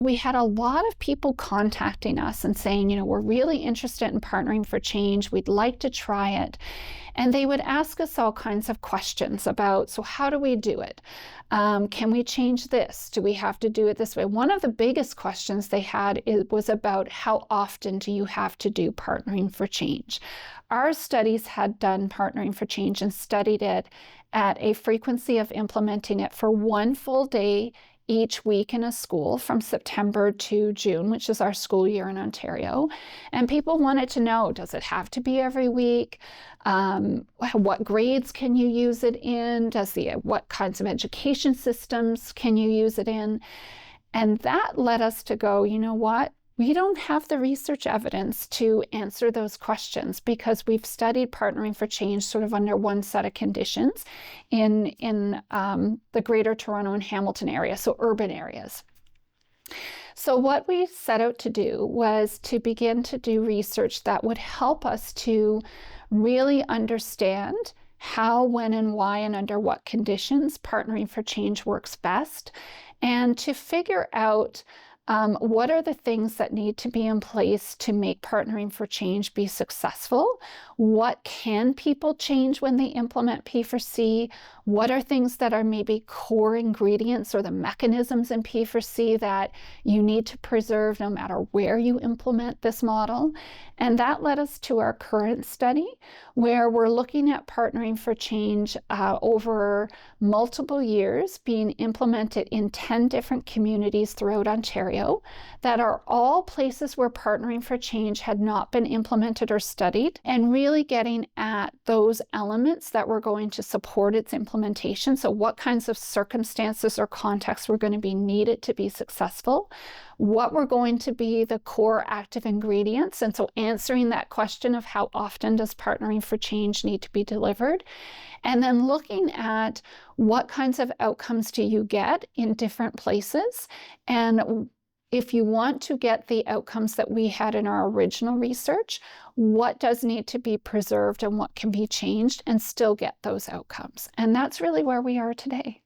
we had a lot of people contacting us and saying, we're really interested in Partnering for Change. We'd like to try it. And they would ask us all kinds of questions about, so how do we do it? Can we change this? Do we have to do it this way? One of the biggest questions they had was about how often do you have to do Partnering for Change? Our studies had done Partnering for Change and studied it at a frequency of implementing it for one full day each week in a school from September to June, which is our school year in Ontario. And people wanted to know, does it have to be every week? What grades can you use it in? What kinds of education systems can you use it in? And that led us to go, you know what? We don't have the research evidence to answer those questions because we've studied Partnering for Change sort of under one set of conditions in the Greater Toronto and Hamilton area, so urban areas. So what we set out to do was to begin to do research that would help us to really understand how, when, and why, and under what conditions Partnering for Change works best, and to figure out what are the things that need to be in place to make Partnering for Change be successful? What can people change when they implement P4C? What are things that are maybe core ingredients or the mechanisms in P4C that you need to preserve no matter where you implement this model? And that led us to our current study, where we're looking at Partnering for Change over multiple years, being implemented in 10 different communities throughout Ontario that are all places where Partnering for Change had not been implemented or studied, and really getting at those elements that were going to support its implementation. So what kinds of circumstances or contexts were going to be needed to be successful? What were going to be the core active ingredients? And so answering that question of how often does Partnering for Change need to be delivered? And then looking at what kinds of outcomes do you get in different places? And if you want to get the outcomes that we had in our original research, what does need to be preserved and what can be changed and still get those outcomes? And that's really where we are today.